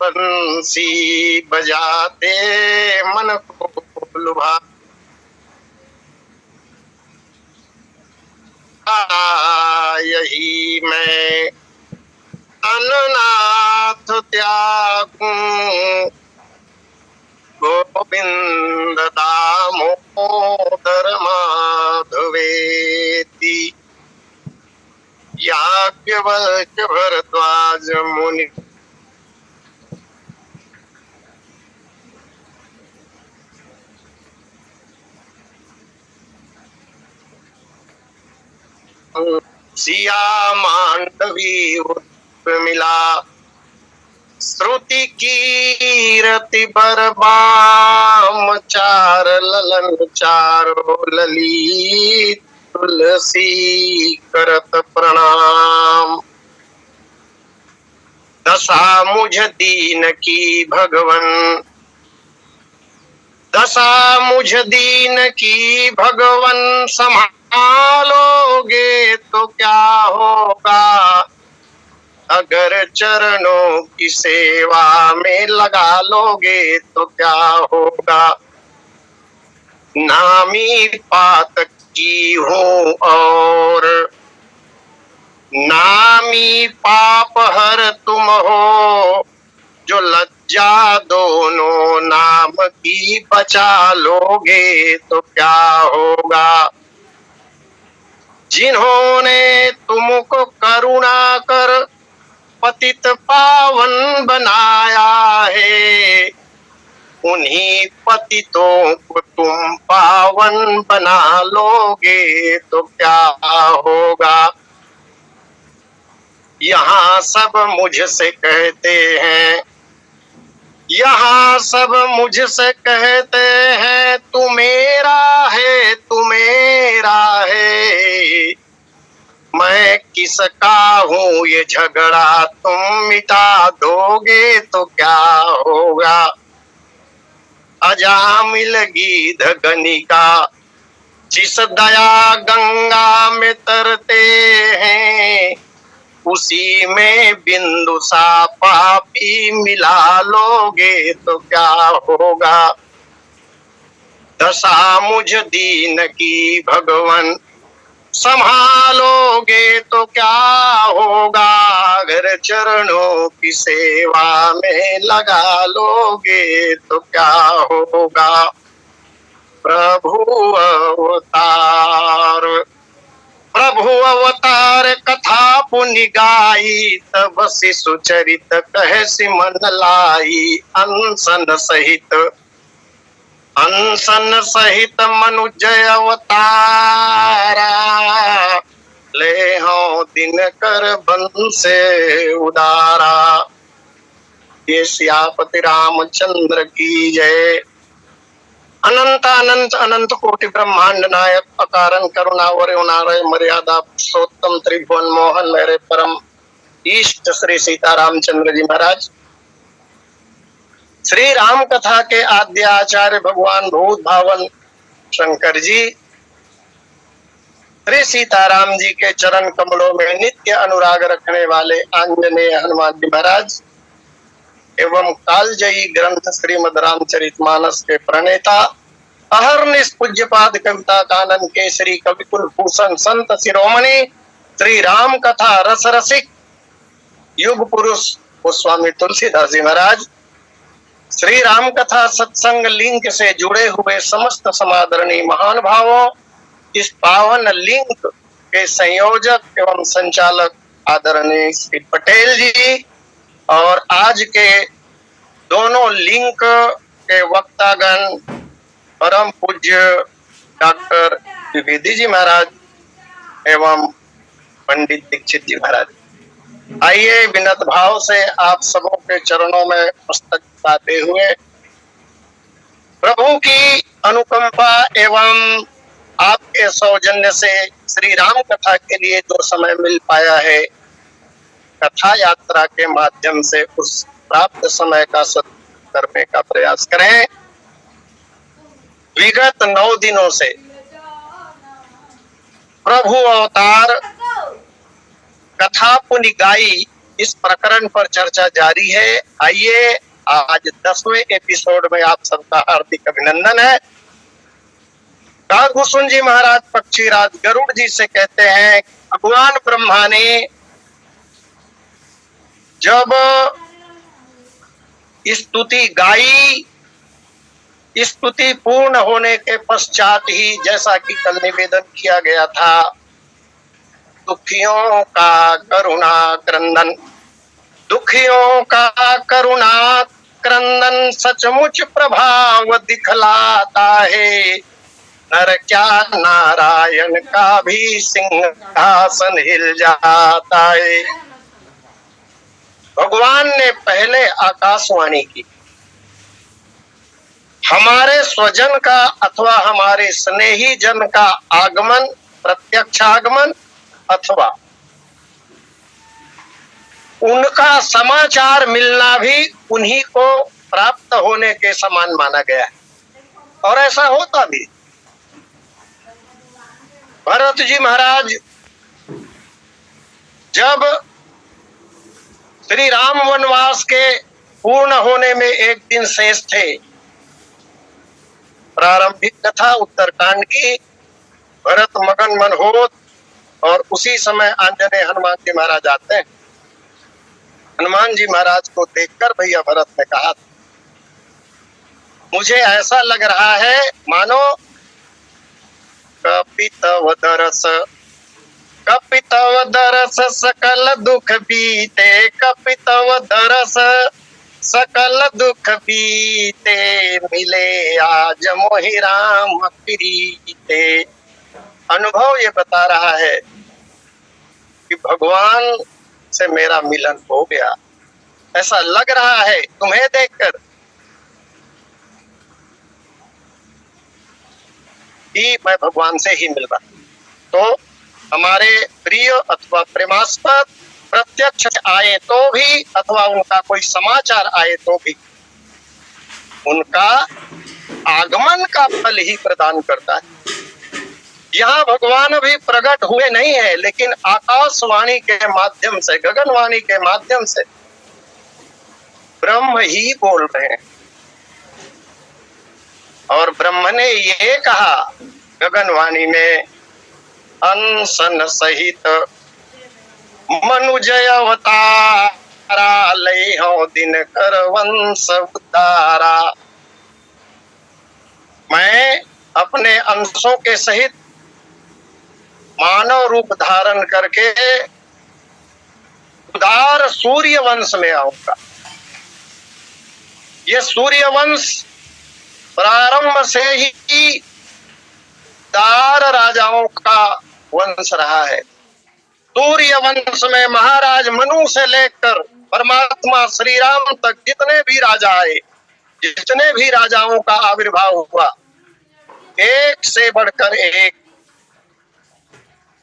बंसी बजाते मन को लुभा यही मैं अननाथ त्यागूं गोविंद दामोदर माधवेति याज्ञवल्क्य भरद्वाज मुनि सिया मांडवी मिला श्रुति कीरति बरबाम चार ललन चारो ललित तुलसी करत प्रणाम दशा मुझ दीन की भगवन दशा मुझ दीन की भगवन संभालोगे तो क्या होगा अगर चरणों की सेवा में लगा लोगे तो क्या होगा नामी पातक की हूँ और नामी पाप हर तुम हो जो लज्जा दोनों नाम की बचा लोगे तो क्या होगा जिन्होंने तुमको करुणा कर पतित पावन बनाया है उन्हीं पतितों को तुम पावन बना लोगे तो क्या होगा यहाँ सब मुझसे कहते हैं यहाँ सब मुझसे कहते हैं तू मेरा है मैं किसका हूँ ये झगड़ा तुम मिटा दोगे तो क्या होगा अजामिल गीध गनिका जिस दया गंगा में तरते हैं उसी में बिंदु सा पापी मिला लोगे तो क्या होगा दशा मुझ दीन की भगवन संभालोगे तो क्या होगा अगर चरणों की सेवा में लगा लोगे तो क्या होगा प्रभु अवतार कथा पुनि गाई तब शिशु चरित कह सिमन लाई अनशन सहित मनुजय अवतारा ले हो दिन कर बन से उदारा ये सियापति रामचंद्र की जय अनंत अनंत अनंत कोटि ब्रह्मांड नायक अकारण करुणा वरुणारय मर्यादा पुरुषोत्तम त्रिभुवन मोहन मेरे परम इष्ट श्री सीता रामचंद्र जी महाराज श्री राम कथा के आद्य आचार्य भगवान भूत भावन शंकर जी श्री सीताराम जी के चरण कमलों में नित्य अनुराग रखने वाले आंजनेय हनुमान जी महाराज एवं कालजयी ग्रंथ श्रीमद रामचरितमानस के प्रणेता अहर्निश पूज्यपाद कविता कानन केसरी कविकुल भूषण संत शिरोमणि श्री राम कथा रस रसिक युग पुरुष गोस्वामी तुलसीदास जी महाराज श्री राम कथा सत्संग लिंक से जुड़े हुए समस्त समादरणीय महान भावों इस पावन लिंक के संयोजक एवं संचालक आदरणीय श्री पटेल जी और आज के दोनों लिंक के वक्तागण परम पूज्य डॉक्टर द्विवेदी जी महाराज एवं पंडित दीक्षित जी महाराज आइए विनत भाव से आप सबों के चरणों में मस्तक झुकाते हुए प्रभु की अनुकंपा एवं आपके सौजन्य से श्री राम कथा के लिए जो समय मिल पाया है कथा यात्रा के माध्यम से उस प्राप्त समय का सदुपयोग करने का प्रयास करें। विगत 9 दिनों से प्रभु अवतार कथा पुनि गाई इस प्रकरण पर चर्चा जारी है। आइए, आज 10वें एपिसोड में आप सबका हार्दिक अभिनंदन है। कागभूषण जी महाराज पक्षीराज गरुड़ जी से कहते हैं, भगवान ब्रह्मा ने जब स्तुति गाई, स्तुति पूर्ण होने के पश्चात ही, जैसा कि कल निवेदन किया गया था, दुखियों का करुणा क्रंदन, दुखियों का करुणा क्रंदन सचमुच प्रभाव दिखलाता है। नर क्या नारायण का भी सिंहासन हिल जाता है। भगवान ने पहले आकाशवाणी की, हमारे स्वजन का अथवा हमारे स्नेही जन का आगमन, प्रत्यक्ष आगमन अथवा उनका समाचार मिलना भी उन्हीं को प्राप्त होने के समान माना गया है, और ऐसा होता भी। भरत जी महाराज जब श्री राम वनवास के पूर्ण होने में एक दिन शेष थे, प्रारंभिक कथा उत्तरकांड की, भरत मगन मन हो, और उसी समय आंजनेय हनुमान जी महाराज आते हैं। हनुमान जी महाराज को देखकर भैया भरत ने कहा, मुझे ऐसा लग रहा है मानो कपितव दरस सकल दुख बीते, कपितव दरस सकल दुख बीते, मिले आज मोहि राम प्रीते। अनुभव ये बता रहा है कि भगवान से मेरा मिलन हो गया। ऐसा लग रहा है तुम्हें देखकर कि मैं भगवान से ही मिल रहा। तो हमारे प्रिय अथवा प्रेमास्पद प्रत्यक्ष आए तो भी, अथवा उनका कोई समाचार आए तो भी, उनका आगमन का फल ही प्रदान करता है। यहाँ भगवान भी प्रकट हुए नहीं है, लेकिन आकाशवाणी के माध्यम से, गगनवाणी के माध्यम से ब्रह्म ही बोल रहे हैं। और ब्रह्म ने ये कहा गगनवाणी में, अनशन सहित मनुजय अवतारा, लय हो दिन कर वंश उद्धारा। मैं अपने अंशों के सहित मानव रूप धारण करके उदार सूर्य वंश में आऊंगा। ये सूर्य वंश प्रारंभ से ही दार राजाओं का वंश रहा है। सूर्य वंश में महाराज मनु से लेकर परमात्मा श्री राम तक जितने भी राजा आए, जितने भी राजाओं का आविर्भाव हुआ, एक से बढ़कर एक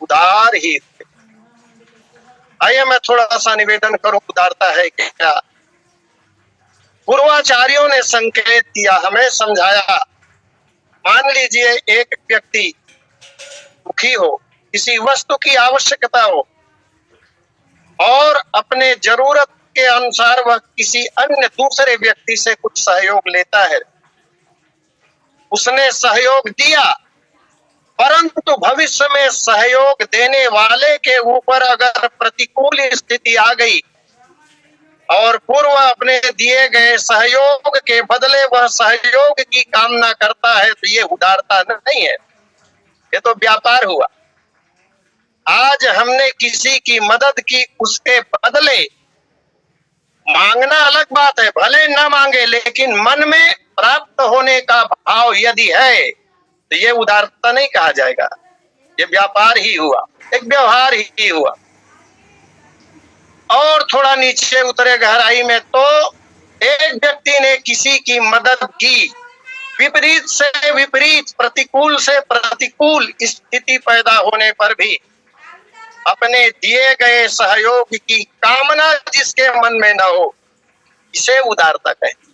उदार ही। आइए मैं थोड़ा सा निवेदन करूं, उदारता है क्या। पूर्वाचार्यों ने संकेत दिया, हमें समझाया। मान लीजिए एक व्यक्ति दुखी हो, किसी वस्तु की आवश्यकता हो, और अपने जरूरत के अनुसार वह किसी अन्य दूसरे व्यक्ति से कुछ सहयोग लेता है। उसने सहयोग दिया, परंतु भविष्य में सहयोग देने वाले के ऊपर अगर प्रतिकूल स्थिति आ गई और पूर्व अपने दिए गए सहयोग के बदले वह सहयोग की कामना करता है, तो ये उदारता नहीं है, ये तो व्यापार हुआ। आज हमने किसी की मदद की, उसके बदले मांगना अलग बात है, भले न मांगे, लेकिन मन में प्राप्त होने का भाव यदि है तो ये उदारता नहीं कहा जाएगा, ये व्यापार ही हुआ, एक व्यवहार ही हुआ। और थोड़ा नीचे उतरे गहराई में, तो एक व्यक्ति ने किसी की मदद की, विपरीत से विपरीत, प्रतिकूल से प्रतिकूल स्थिति पैदा होने पर भी अपने दिए गए सहयोग की कामना जिसके मन में न हो, इसे उदारता कहते।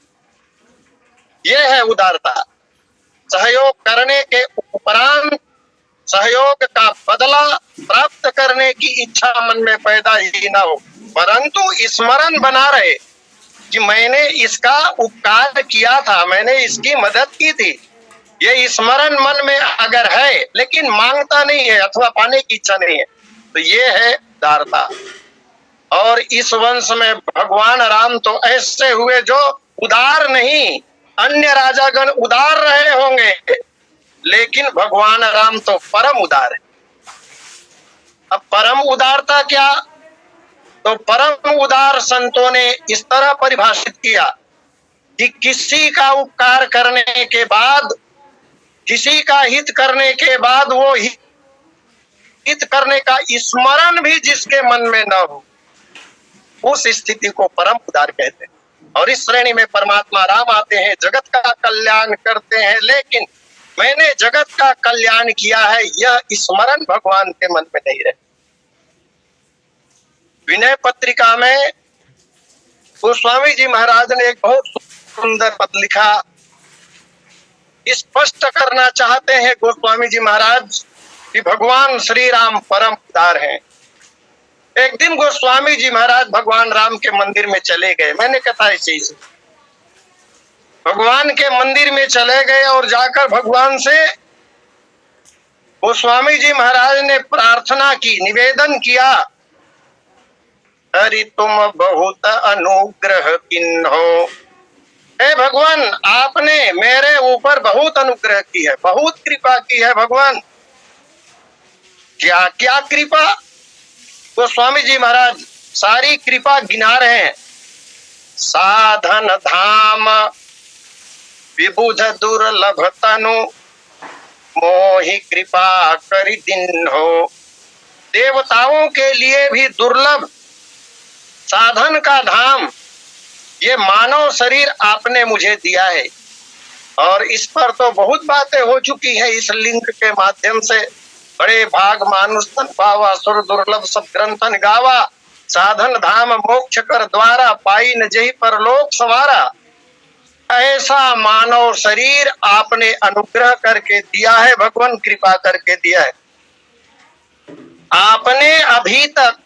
यह है उदारता। सहयोग करने के उपरांत सहयोग का बदला प्राप्त करने की इच्छा मन में पैदा ही ना हो, परंतु स्मरण बना रहे कि मैंने इसका उपकार किया था, मैंने इसकी मदद की थी। ये स्मरण मन में अगर है लेकिन मांगता नहीं है अथवा पाने की इच्छा नहीं है, तो ये है उदारता। और इस वंश में भगवान राम तो ऐसे हुए जो उदार नहीं, अन्य राजागण उदार रहे होंगे लेकिन भगवान राम तो परम उदार है। अब परम उदारता क्या? तो परम उदार संतों ने इस तरह परिभाषित किया कि किसी का उपकार करने के बाद, किसी का हित करने के बाद वो हित करने का स्मरण भी जिसके मन में न हो, उस स्थिति को परम उदार कहते हैं। और इस श्रेणी में परमात्मा राम आते हैं, जगत का कल्याण करते हैं, लेकिन मैंने जगत का कल्याण किया है यह स्मरण भगवान के मन में नहीं रहे। विनय पत्रिका में गोस्वामी जी महाराज ने एक बहुत सुंदर पद लिखा। स्पष्ट करना चाहते हैं गोस्वामी जी महाराज कि भगवान श्री राम परम उदार हैं। एक दिन गोस्वामी जी महाराज भगवान राम के मंदिर में चले गए। मैंने कथा ऐसे ही भगवान के मंदिर में चले गए और जाकर भगवान से गोस्वामी जी महाराज ने प्रार्थना की, निवेदन किया, हरि तुम बहुत अनुग्रह किन्हो। हे भगवान, आपने मेरे ऊपर बहुत अनुग्रह की है, बहुत कृपा की है भगवान। क्या क्या कृपा? गोस्वामी जी महाराज सारी कृपा गिना रहे हैं। साधन धाम विबुध दुर्लभ तनु मोहि कृपा करि दीन्हो। देवताओं के लिए भी दुर्लभ साधन का धाम ये मानव शरीर आपने मुझे दिया है। और इस पर तो बहुत बातें हो चुकी है इस लिंक के माध्यम से। बड़े भाग मानुष तन पावा, सुर दुर्लभ सब ग्रंथन गावा, साधन धाम मोक्ष कर द्वारा, पाई न जही परलोक सवारा। ऐसा मानव शरीर आपने अनुग्रह करके दिया है, भगवान कृपा करके दिया है। आपने अभी तक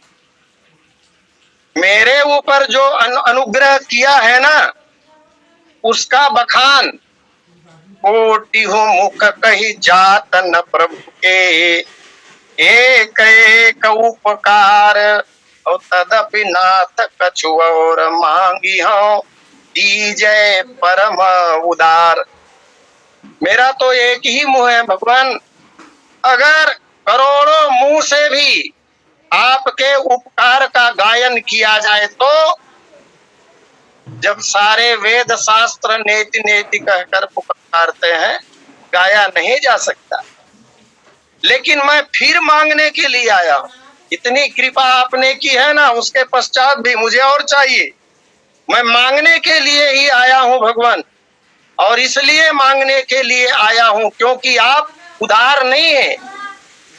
मेरे ऊपर जो अनुग्रह किया है ना, उसका बखान कोटि हो मुख कही जात न प्रभु के, एक एक उपकार और तदपि नाथ कछु और मांगी हो, दीजय परम उदार। मेरा तो एक ही मुंह है भगवान, अगर करोड़ों मुंह से भी आपके उपकार का गायन किया जाए तो जब सारे वेद शास्त्र नेति नेति कहकर पुकारते हैं, गाया नहीं जा सकता। लेकिन मैं फिर मांगने के लिए आया हूं। इतनी कृपा आपने की है ना, उसके पश्चात भी मुझे और चाहिए। मैं मांगने के लिए ही आया हूं भगवान, और इसलिए मांगने के लिए आया हूं क्योंकि आप उदार नहीं है।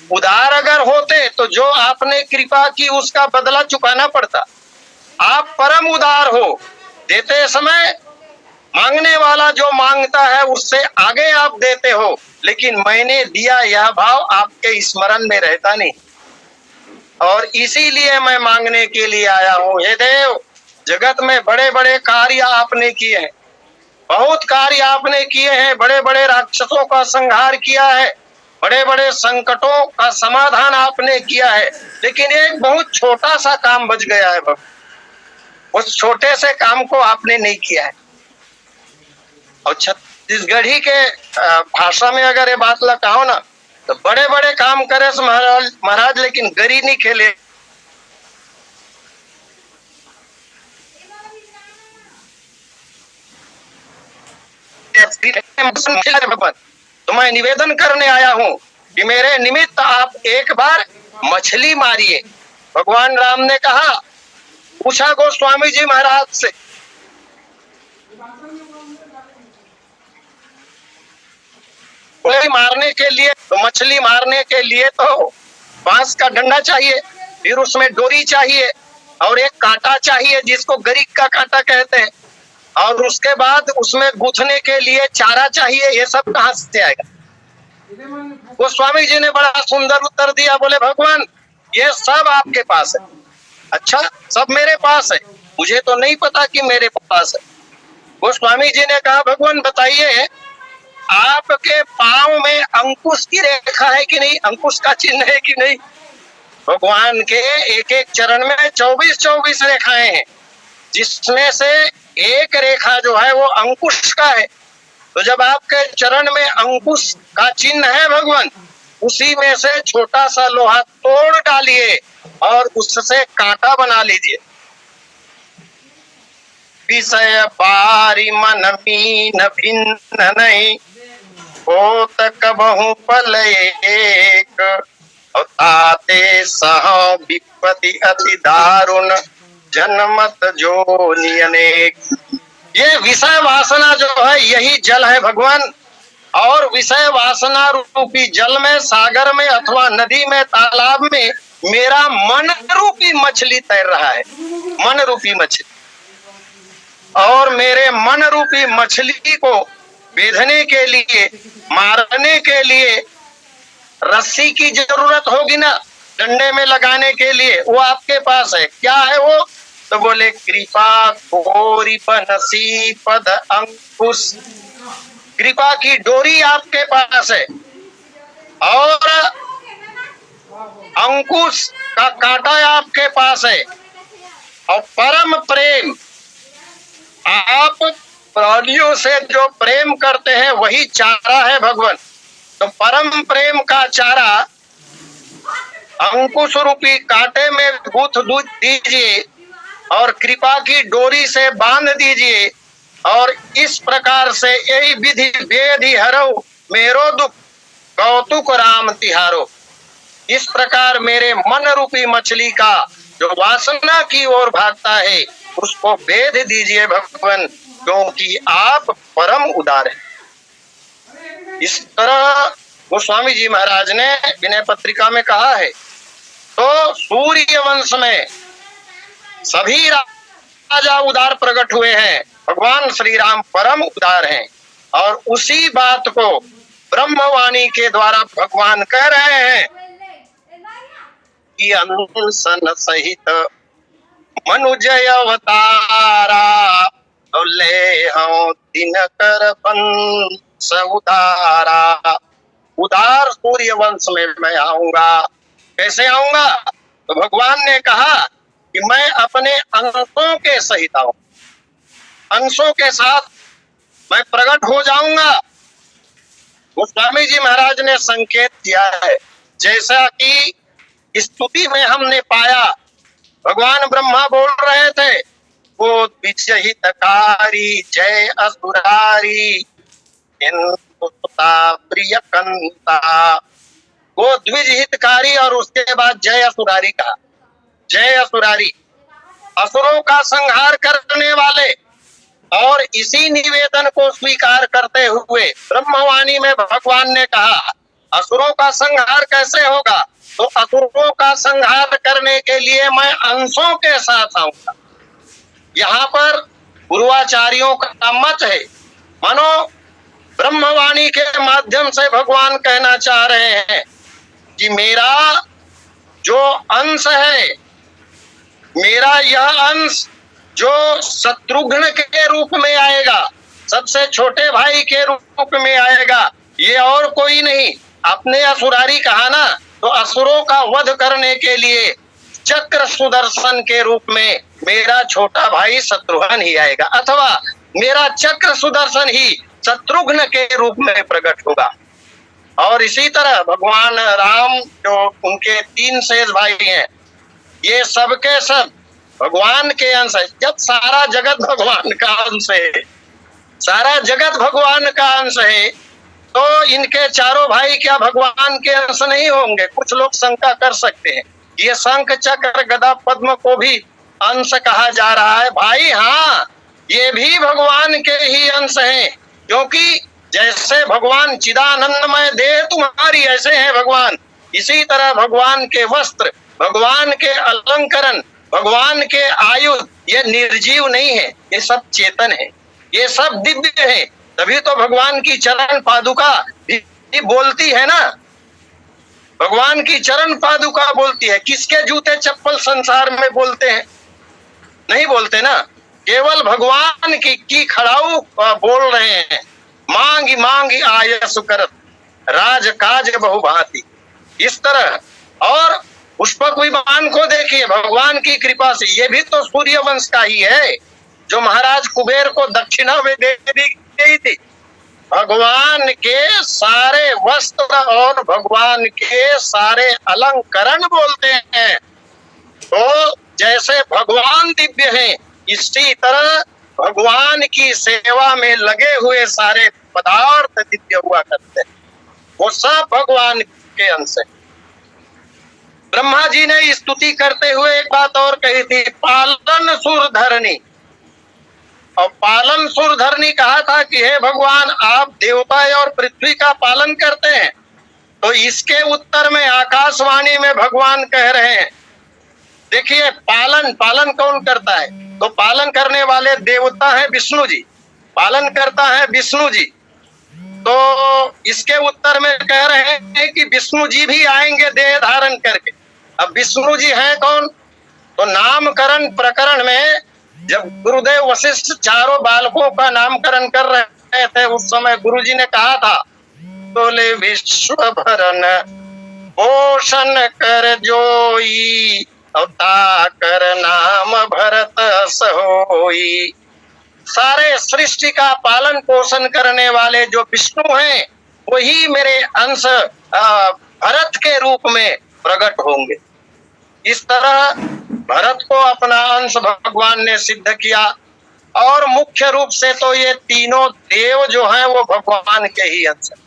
उदार अगर होते तो जो आपने कृपा की उसका बदला चुकाना पड़ता। आप परम उदार हो, देते समय मांगने वाला जो मांगता है उससे आगे आप देते हो, लेकिन मैंने दिया यह भाव आपके स्मरण में रहता नहीं। और इसीलिए मैं मांगने के लिए आया हूं। हे देव, जगत में बड़े बड़े कार्य आपने किए हैं, बहुत कार्य आपने किए हैं, बड़े बड़े राक्षसों का संहार किया है, बड़े बड़े संकटों का समाधान आपने किया है, लेकिन एक बहुत छोटा सा काम बच गया है भगवान। उस छोटे से काम को आपने नहीं किया है। और छत्तीसगढ़ी के भाषा में अगर ये बात लगाओ ना, तो बड़े बड़े काम करे महाराज लेकिन गरी नहीं खेले। भगवान, तो मैं निवेदन करने आया हूं कि मेरे निमित्त आप एक बार मछली मारिए। भगवान राम ने कहा, पूछा गोस्वामी जी महाराज से, मारने के लिए तो मछली मारने के लिए तो बांस का डंडा चाहिए, फिर उसमें डोरी चाहिए और एक कांटा चाहिए जिसको गरी का कांटा कहते हैं, और उसके बाद उसमें गूंथने के लिए चारा चाहिए। ये सब कहां से आएगा? गोस्वामी जी ने बड़ा सुंदर उत्तर दिया, बोले भगवान ये सब आपके पास है। अच्छा, सब मेरे पास है, मुझे तो नहीं पता कि मेरे पास है। गोस्वामी जी ने कहा भगवान बताइए आपके पांव में अंकुश की रेखा है कि नहीं, अंकुश का चिन्ह है कि नहीं। भगवान के एक एक चरण में 24-24 रेखाएं हैं, जिसमें से एक रेखा जो है वो अंकुश का है। तो जब आपके चरण में अंकुश का चिन्ह है भगवान, उसी में से छोटा सा लोहा तोड़ डालिए और उससे कांटा बना लीजिए। विषय पारी मन मीन भिन्न नहीं, होत कबहु पल एक, ताते सह विपत्ति अति दारुण, जन्मत जोनि अनेक। ये विषय वासना जो है यही जल है भगवान, और विषय वासना रूपी जल में, सागर में अथवा नदी में, तालाब में मेरा मन रूपी मछली तैर रहा है, मन रूपी मछली। और मेरे मन रूपी मछली को बेधने के लिए, मारने के लिए रस्सी की जरूरत होगी ना, डंडे में लगाने के लिए, वो आपके पास है। क्या है वो? तो बोले कृपा कोरी पनसी पद अंकुश, कृपा की डोरी आपके पास है, और अंकुश का कांटा आपके पास है, और परम प्रेम, आप प्राणियों से जो प्रेम करते हैं वही चारा है भगवान। तो परम प्रेम का चारा अंकुश रूपी कांटे में गूंथ दीजिए और कृपा की डोरी से बांध दीजिए, और इस प्रकार से यही विधि वेदि हरो मेरो दुख कौतुक राम तिहारो। इस प्रकार मेरे मन रूपी मछली का जो वासना की ओर भागता है उसको भेद दीजिए भगवान, क्योंकि आप परम उदार हैं। इस तरह गोस्वामी जी महाराज ने विनय पत्रिका में कहा है। तो सूर्य वंश में सभी राजा उदार प्रकट हुए हैं, भगवान श्री राम परम उदार हैं, और उसी बात को ब्रह्मवाणी के द्वारा भगवान कह रहे हैं कि अनशन सहित मनुजय अवतारा, ले हम दिनकर वंश उदारा। उदार सूर्य वंश में मैं आऊंगा। कैसे आऊंगा? तो भगवान ने कहा कि मैं अपने अंशों के सहित आऊं, अंशों के साथ मैं प्रकट हो जाऊंगा। गोस्वामी जी महाराज ने संकेत किया है, जैसा कि स्तुति में हमने पाया, भगवान ब्रह्मा बोल रहे थे, वो द्विजहितकारी जय असुरारी प्रिय कंता। वो द्विज हितकारी और उसके बाद जय असुरारी कहा। जय असुरारी, असुरों का संहार करने वाले। और इसी निवेदन को स्वीकार करते हुए ब्रह्मवाणी में भगवान ने कहा असुरों का संहार कैसे होगा? तो असुरों का संहार करने के लिए मैं अंशों के साथ आऊंगा। यहाँ पर गुरुआचार्यों का मत है, मानो ब्रह्मवाणी के माध्यम से भगवान कहना चाह रहे हैं कि मेरा जो अंश है, मेरा यह अंश जो शत्रुघ्न के रूप में आएगा, सबसे छोटे भाई के रूप में आएगा, ये और कोई नहीं। अपने असुरारी कहा ना, तो असुरों का वध करने के लिए चक्र सुदर्शन के रूप में मेरा छोटा भाई शत्रुघ्न ही आएगा, अथवा मेरा चक्र सुदर्शन ही शत्रुघ्न के रूप में प्रकट होगा। और इसी तरह भगवान राम जो उनके 3 शेष भाई हैं, ये सबके सब भगवान के अंश है। जब सारा जगत भगवान का अंश है, सारा जगत भगवान का अंश है, तो इनके चारों भाई क्या भगवान के अंश नहीं होंगे? कुछ लोग शंका कर सकते हैं, ये शंख चक्र गदा पद्म को भी अंश कहा जा रहा है। भाई हाँ, ये भी भगवान के ही अंश हैं, क्योंकि जैसे भगवान चिदानंदमय देह तुम्हारी ऐसे हैं भगवान, इसी तरह भगवान के वस्त्र, भगवान के अलंकरण, भगवान के आयुध ये निर्जीव नहीं है, ये सब चेतन है, ये सब दिव्य है। तभी तो भगवान की चरण पादुका बोलती है ना, भगवान की चरण पादुका बोलती है। किसके जूते चप्पल संसार में बोलते हैं? नहीं बोलते ना, केवल भगवान की खड़ाऊ बोल रहे हैं। मांगी मांगी आयस करत राज काज बहुभांति, इस तरह। और पुष्पक विमान को देखिए, भगवान की कृपा से, ये भी तो सूर्य वंश का ही है, जो महाराज कुबेर को दक्षिणा में दे दी गई थी। भगवान के सारे वस्त्र और भगवान के सारे अलंकरण बोलते हैं। तो जैसे भगवान दिव्य हैं, इसी तरह भगवान की सेवा में लगे हुए सारे पदार्थ दिव्य हुआ करते हैं, वो सब भगवान के अंश है। ब्रह्मा जी ने स्तुति करते हुए एक बात और कही थी, पालन सुर धरनी। और पालन सुर धरनी कहा था कि हे भगवान, आप देवता और पृथ्वी का पालन करते हैं। तो इसके उत्तर में आकाशवाणी में भगवान कह रहे हैं, देखिए पालन कौन करता है? तो पालन करने वाले देवता है विष्णु जी, पालन करता है विष्णु जी। तो इसके उत्तर में कह रहे हैं कि विष्णु जी भी आएंगे देह धारण करके। अब विष्णु जी हैं कौन? तो नामकरण प्रकरण में जब गुरुदेव वशिष्ठ चारों बालकों का नामकरण कर रहे थे, उस समय गुरु जी ने कहा था, बोले विश्व भरन पोषण कर जोई, अवता कर नाम भरत सहोई। सारे सृष्टि का पालन पोषण करने वाले जो विष्णु हैं, वही मेरे अंश भरत के रूप में प्रकट होंगे। इस तरह भरत को अपना अंश भगवान ने सिद्ध किया। और मुख्य रूप से तो ये तीनों देव जो हैं वो भगवान के ही अंश हैं।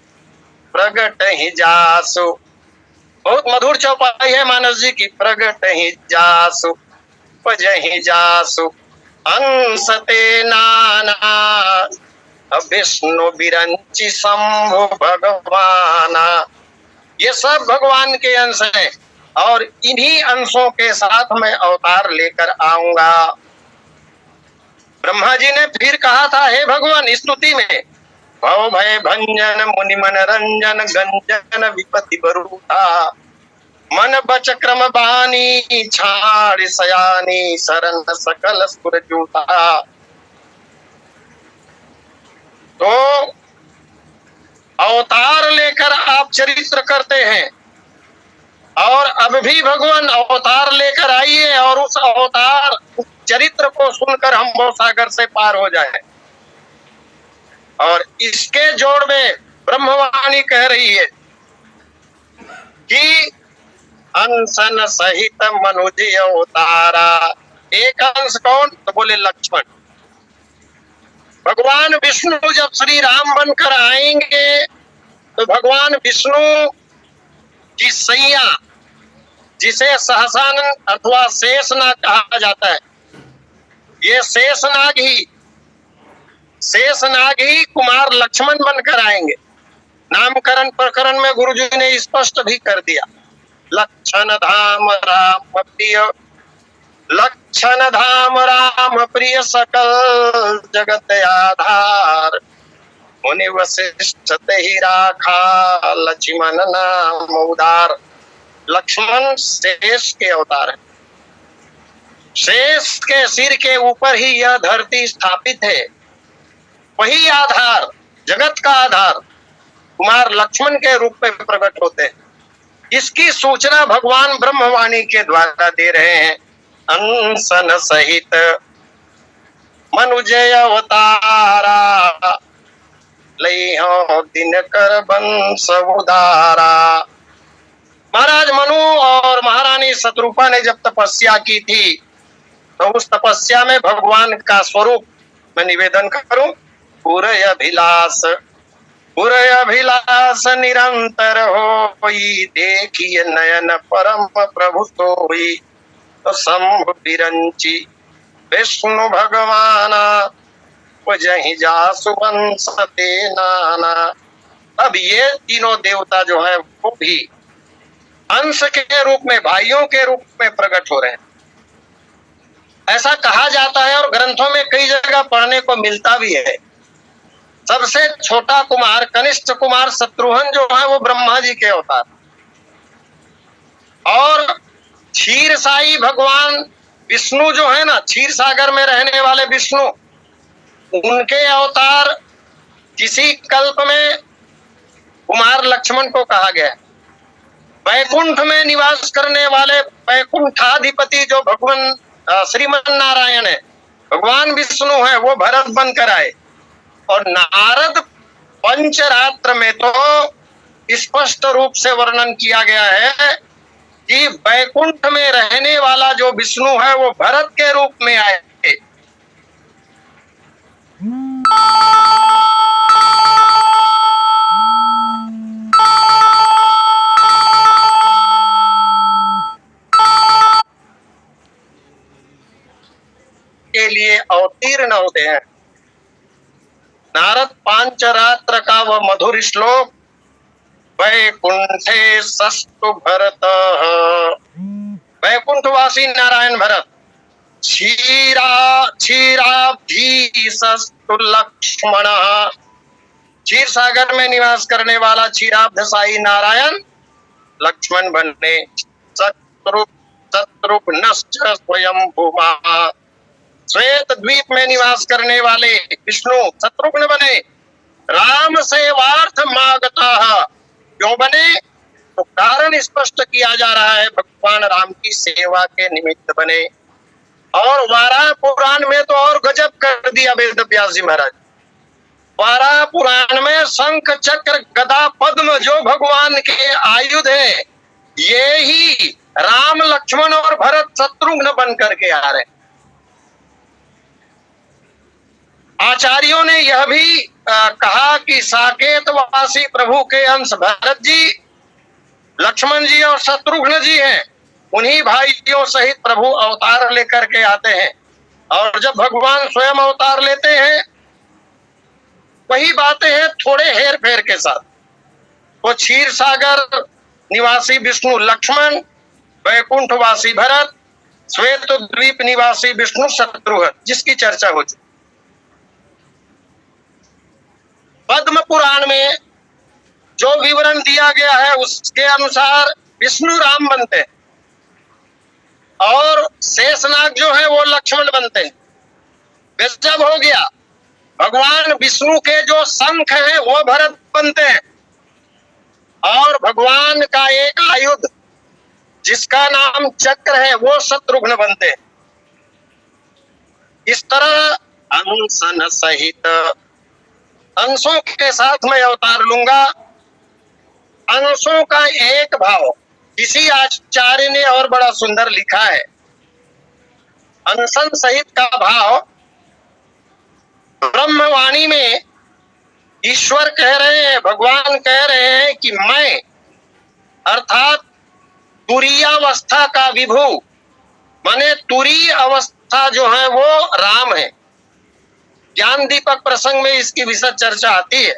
प्रगट ही जासु, बहुत मधुर चौपाई है मानस जी की, प्रगट ही जासु पज ही जासु अंसते नाना, विष्णु बिरंची शंभु भगवाना। ये सब भगवान के अंश हैं और इन्हीं अंशों के साथ मैं अवतार लेकर आऊंगा। ब्रह्मा जी ने फिर कहा था, हे भगवान, स्तुति में, भव भय भंजन मुनि मन रंजन गंजन विपति बरूथा, मन बच क्रम बानी छाड़ सयानी शरण सकल सुर जूता। तो अवतार लेकर आप चरित्र करते हैं, और अब भी भगवान अवतार लेकर आइए और उस अवतार चरित्र को सुनकर हम भव सागर से पार हो जाए। और इसके जोड़ में ब्रह्मवाणी कह रही है कि अंशन सहित मनुज अवतारा। एक अंश कौन? तो बोले लक्ष्मण। भगवान विष्णु जब श्री राम बनकर आएंगे तो भगवान विष्णु की सैया, जिसे सहसानन अथवा शेषनाग कहा जाता है, ये शेषनाग ही कुमार लक्ष्मण बनकर आएंगे। नामकरण प्रकरण में गुरुजी ने स्पष्ट भी कर दिया, लक्षण धाम राम प्रिय, लक्षण धाम राम प्रिय सकल जगत आधार, मुनि वशिष्ठ ही राखा लक्ष्मण नाम उदार। लक्ष्मण शेष के अवतार है। शेष के सिर के ऊपर ही यह धरती स्थापित है। वही आधार, जगत का आधार कुमार लक्ष्मण के रूप में प्रकट होते हैं। इसकी सूचना भगवान ब्रह्मवाणी के द्वारा दे रहे हैं। अंसन सहित मनुजय अवतारा, लइहो दिनकर वंश उदारा। महाराज मनु और महारानी शत्रुपा ने जब तपस्या की थी, तो उस तपस्या में भगवान का स्वरूप मैं निवेदन करूं, पूरय अभिलाष निरंतर होई, देखिए नयन परम प्रभु सोई, तो शंभु बिरंची विष्णु भगवाना, जही जासु वंशते नाना। अब ये तीनों देवता जो है वो भी अंश के रूप में, भाइयों के रूप में प्रकट हो रहे हैं, ऐसा कहा जाता है और ग्रंथों में कई जगह पढ़ने को मिलता भी है। सबसे छोटा कुमार कनिष्ठ कुमार शत्रुघ्न जो है वो ब्रह्मा जी के अवतार, और क्षीरसाई भगवान विष्णु जो है ना, क्षीर सागर में रहने वाले विष्णु, उनके अवतार किसी कल्प में कुमार लक्ष्मण को कहा गया है। वैकुंठ में निवास करने वाले वैकुंठाधिपति जो भगवान श्रीमन नारायण है, भगवान विष्णु है, वो भरत बनकर आए। और नारद पंचरात्र में तो स्पष्ट रूप से वर्णन किया गया है कि वैकुंठ में रहने वाला जो विष्णु है वो भरत के रूप में आए। के लिए अवतीर्ण होते हैं। नारद पांचरात्र का वह मधुर श्लोक, वैकुंठे सस्तु भरत, वैकुंठवासी नारायण भरत, क्षीराब्धी सस्तु लक्ष्मण, क्षीर सागर में निवास करने वाला क्षीराब्धशाही नारायण लक्ष्मण बने। शत्रुघ्नश्च स्वयं भूमा, श्वेत द्वीप में निवास करने वाले विष्णु शत्रुघ्न बने। राम सेवार्थ मागता, क्यों बने? तो कारण स्पष्ट किया जा रहा है, भगवान राम की सेवा के निमित्त बने। और वाराह पुराण में तो और गजब कर दिया वेद व्यास जी महाराज। वाराह पुराण में शंख चक्र गदा पद्म जो भगवान के आयुध है, ये ही राम लक्ष्मण और भरत शत्रुघ्न बन करके आ रहे। आचार्यों ने यह भी कहा कि साकेतवासी प्रभु के अंश भरत जी, लक्ष्मण जी और शत्रुघ्न जी हैं। उन्हीं भाइयों सहित प्रभु अवतार लेकर के आते हैं। और जब भगवान स्वयं अवतार लेते हैं, वही बातें हैं थोड़े हेर फेर के साथ। वो क्षीर सागर निवासी विष्णु लक्ष्मण, वैकुंठवासी भरत, श्वेत द्वीप निवासी विष्णु शत्रुघ्न, जिसकी चर्चा हो चुकी। पद्म पुराण में जो विवरण दिया गया है उसके अनुसार विष्णु राम बनते हैं और शेषनाग जो है वो लक्ष्मण बनते हैं। गजब हो गया। भगवान विष्णु के जो शंख है वो भरत बनते हैं और भगवान का एक आयुध जिसका नाम चक्र है वो शत्रुघ्न बनते हैं। इस तरह अंशन सहित, अंशों के साथ मैं अवतार लूंगा। अंशों का एक भाव किसी आचार्य ने और बड़ा सुंदर लिखा है। अंशन सहित का भाव ब्रह्मवाणी में ईश्वर कह रहे हैं, भगवान कह रहे हैं कि मैं अर्थात तुरीयावस्था का विभु, माने तुरीय अवस्था जो है वो राम है। ज्ञान दीपक प्रसंग में इसकी विशद चर्चा आती है।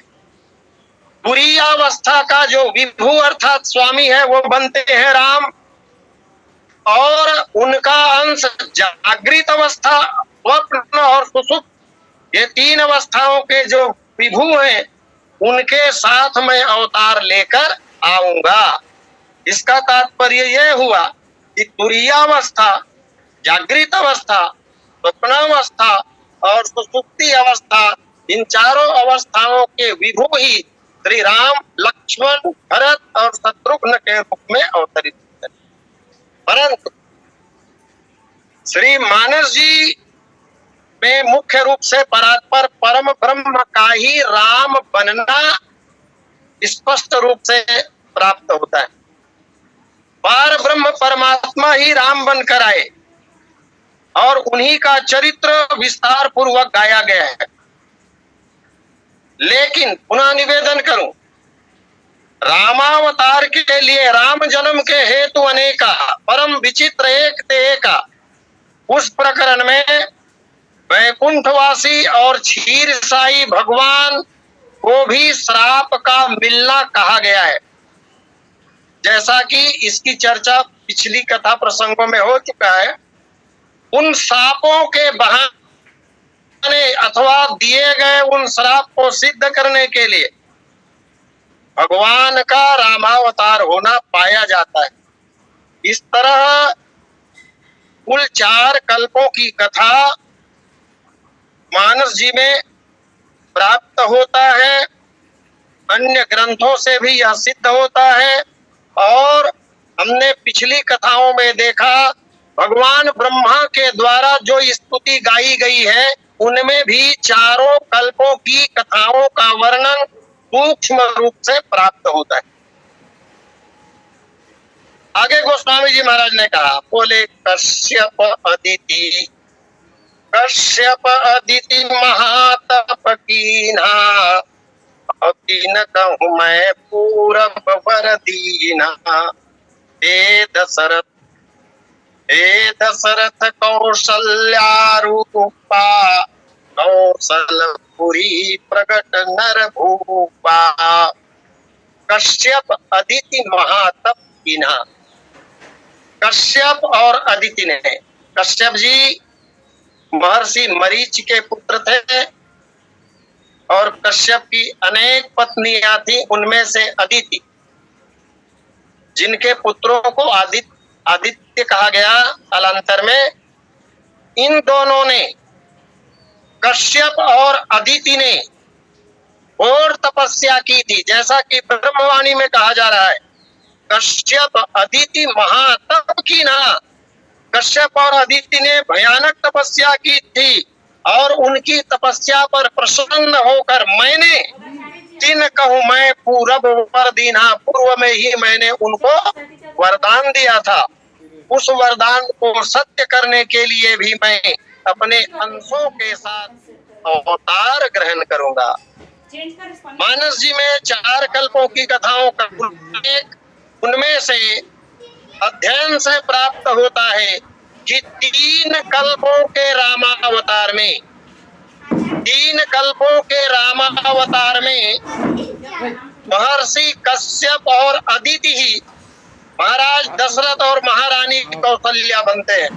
तुरीयावस्था का जो विभु अर्थात स्वामी है वो बनते हैं राम, और उनका अंश जागृत अवस्था, स्वप्न और सुषुप्त, ये तीन अवस्थाओं के जो विभु हैं उनके साथ मैं अवतार लेकर आऊंगा। इसका तात्पर्य यह हुआ कि तुरीयावस्था, जागृत अवस्था, स्वप्नावस्था और सुषुप्ति अवस्था, इन चारों अवस्थाओं के विभु ही श्री राम, लक्ष्मण, भरत और शत्रुघ्न के रूप में अवतरित होते हैं। परंतु श्री मानस जी में मुख्य रूप से परात्पर परम ब्रह्म का ही राम बनना स्पष्ट रूप से प्राप्त होता है। पार ब्रह्म परमात्मा ही राम बनकर आए और उन्हीं का चरित्र विस्तार पूर्वक गाया गया है। लेकिन पुनः निवेदन करूं, रामावतार के लिए राम जन्म के हेतु अनेका, परम विचित्र एक ते एका, उस प्रकरण में वैकुंठवासी और क्षीरसाई भगवान को भी श्राप का मिलना कहा गया है। जैसा कि इसकी चर्चा पिछली कथा प्रसंगों में हो चुका है। उन सापों के बहाने दिलाने अथवा दिए गए उन श्राप को सिद्ध करने के लिए भगवान का रामावतार होना पाया जाता है। इस तरह कुल 4 कल्पों की कथा मानस जी में प्राप्त होता है। अन्य ग्रंथों से भी यह सिद्ध होता है। और हमने पिछली कथाओं में देखा भगवान ब्रह्मा के द्वारा जो स्तुति गाई गई है उनमें भी चारों कल्पों की कथाओं का वर्णन सूक्ष्म रूप से प्राप्त होता है। आगे गोस्वामी जी महाराज ने कहा, बोले कश्यप अदिति महातप कीन्हा, न कहूँ मैं पूरब वर दीना। हे दशरथ कौशल्या रूपा, कौशलपुरी प्रकट नर भूपा। कश्यप अदिति महातप कीन्हा। कश्यप और अदिति ने, कश्यप जी महर्षि मरीच के पुत्र थे और कश्यप की अनेक पत्नियां थी, उनमें से अदिति जिनके पुत्रों को आदित्य कहा गया कालांतर में, इन दोनों ने, कश्यप और अदिति ने घोर तपस्या की थी। जैसा कि ब्रह्मवाणी में कहा जा रहा है, कश्यप अदिति महातप कीन्हा। कश्यप और अदिति ने भयानक तपस्या की थी और उनकी तपस्या पर प्रसन्न होकर मैंने जिन कहूँ मैं पूरब वर दीना, पूर्व में ही मैंने उनको वरदान दिया था। उस वरदान को सत्य करने के लिए भी मैं अपने अंशों के साथ अवतार ग्रहण करूंगा। मानस जी में 4 कल्पों की कथाओं का उनमें से अध्ययन से प्राप्त होता है कि 3 कल्पों के रामावतार में, 3 कल्पों के रामावतार में महर्षि कश्यप और अदिति ही महाराज दशरथ और महारानी कौशल्या बनते हैं।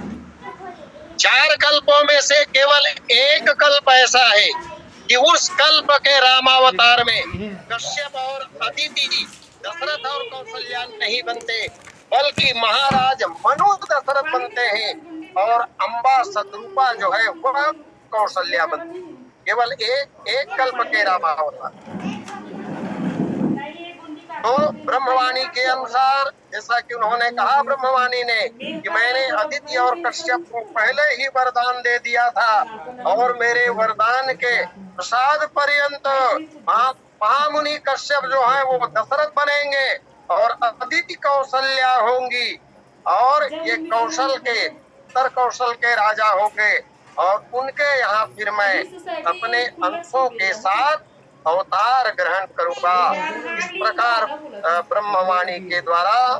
4 कल्पों में से केवल एक कल्प ऐसा है कि उस कल्प के रामावतार में कश्यप और अदिति जी दशरथ और कौशल्या नहीं बनते, बल्कि महाराज मनु दशरथ बनते हैं और अम्बा सतरूपा जो है वह कौशल्या बनती है। केवल एक कल्प के रामावतार। तो ब्रह्मवाणी के अनुसार, जैसा कि उन्होंने कहा ब्रह्मवाणी ने कि मैंने अदिति और कश्यप को पहले ही वरदान दे दिया था और मेरे वरदान के प्रसाद पर्यंत महामुनि कश्यप जो है वो दशरथ बनेंगे और अदिति कौशल्या होंगी और ये उत्तर कौशल के राजा होंगे और उनके यहाँ फिर मैं अपने अंशों के साथ अवतार ग्रहण करूंगा। इस प्रकार ब्रह्मवाणी के द्वारा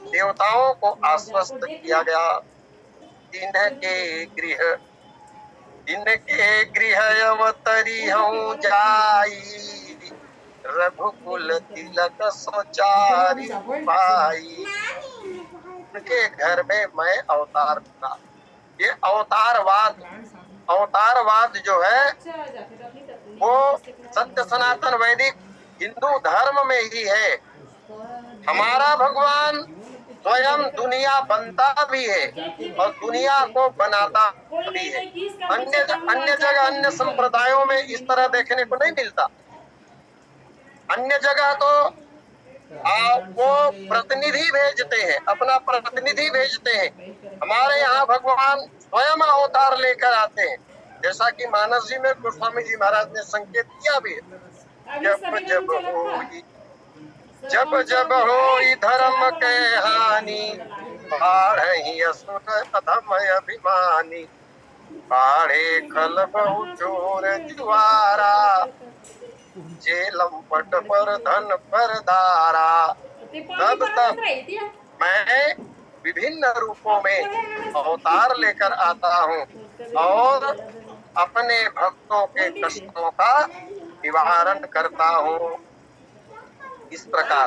देवताओं को आश्वस्त किया गया। इनके गृह अवतरी हूँ जाई, रघुकुल तिलक सोचारी पाई। उनके घर में मैं अवतार दूंगा। ये अवतारवाद जो है वो सत्य सनातन वैदिक हिंदू धर्म में ही है। हमारा भगवान स्वयं दुनिया बनता भी है और दुनिया को बनाता भी है। अन्य जगह अन्य संप्रदायों में इस तरह देखने को नहीं मिलता। अन्य जगह तो वो प्रतिनिधि भेजते हैं, अपना प्रतिनिधि भेजते हैं। हमारे यहाँ भगवान स्वयं अवतार लेकर आते हैं, जैसा कि मानस जी में गोस्वामी जी महाराज ने संकेत किया भी है। जब होई धर्म के हानि, बाढ़हि असुर अधम अभिमानी। बाढ़े खल बहु चोर जुआरा, जेलम पट पर धन पर दारा। तब मैं विभिन्न रूपों में अवतार लेकर आता हूँ और अपने भक्तों के कष्टों का निवारण करता हूँ। इस प्रकार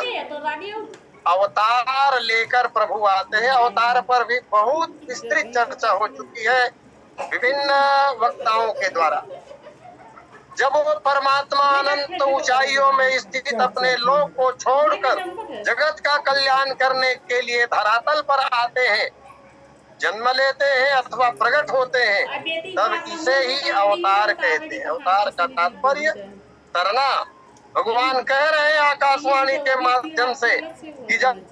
अवतार लेकर प्रभु आते हैं। अवतार पर भी बहुत विस्तृत चर्चा हो चुकी है विभिन्न वक्ताओं के द्वारा। जब वो परमात्मा अनंत ऊंचाइयों में स्थित अपने लोक को छोड़कर जगत का कल्याण करने के लिए धरातल पर आते हैं, जन्म लेते हैं अथवा प्रकट होते हैं, तब इसे ही अवतार कहते हैं। अवतार का तात्पर्य तरना। भगवान कह रहे हैं आकाशवाणी के माध्यम से कि जब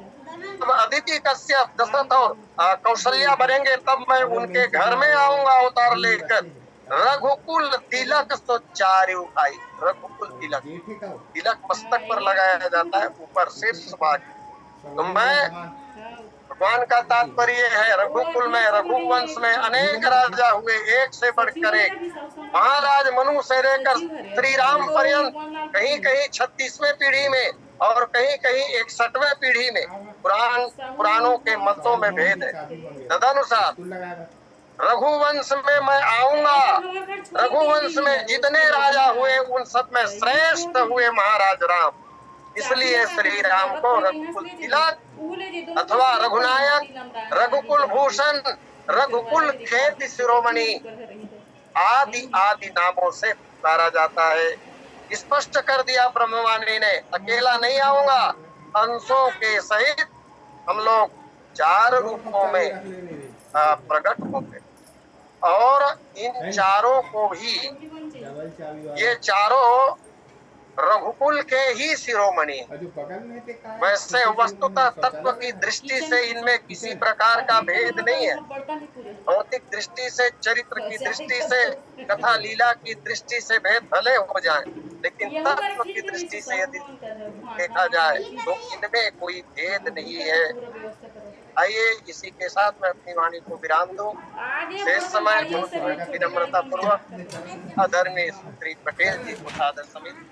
अदिति कश्यप दशरथ और कौशल्या बनेंगे तब मैं उनके घर में आऊंगा अवतार लेकर। रघुकुल तिलक तो चारु आई। रघुकुल तिलक, तिलक मस्तक पर लगाया जाता है, ऊपर शीर्ष भाग। तो मैं भगवान का तात्पर्य है रघुकुल में, रघुवंश में अनेक राजा हुए, एक से बढ़कर एक। महाराज मनु से लेकर श्री राम पर्यंत, कहीं कहीं 36वें पीढ़ी में और कहीं कहीं 61वें पीढ़ी में पुराणों के मतों में भेद है। तदनुसार रघुवंश में मैं आऊंगा। रघुवंश में जितने राजा हुए उन सब में श्रेष्ठ हुए महाराज राम। इसलिए श्री राम को रघुकुल तिलक अथवा रघुनायक, रघुकुल भूषण, रघुकुल ख्याति शिरोमणि आदि आदि नामों से पुकारा जाता है। स्पष्ट कर दिया ब्रह्मवाणी ने, अकेला नहीं आऊंगा, अंशों के सहित हम लोग 4 रूपों में प्रकट होंगे। और इन चारों को ही, ये चारों रघुकुल के ही शिरोमणि। वैसे वस्तुतः तत्व की दृष्टि से इनमें किसी प्रकार का भेद नहीं है। भौतिक दृष्टि से, चरित्र की दृष्टि से, कथा लीला की दृष्टि से भेद भले हो जाए, लेकिन तत्व की दृष्टि से यदि देखा जाए तो इनमें कोई भेद नहीं है। आइए इसी के साथ मैं अपनी वाणी को विराम दूं। शेष समय विनम्रता पूर्वक आदरणीय श्री पटेल जी को सादर समिति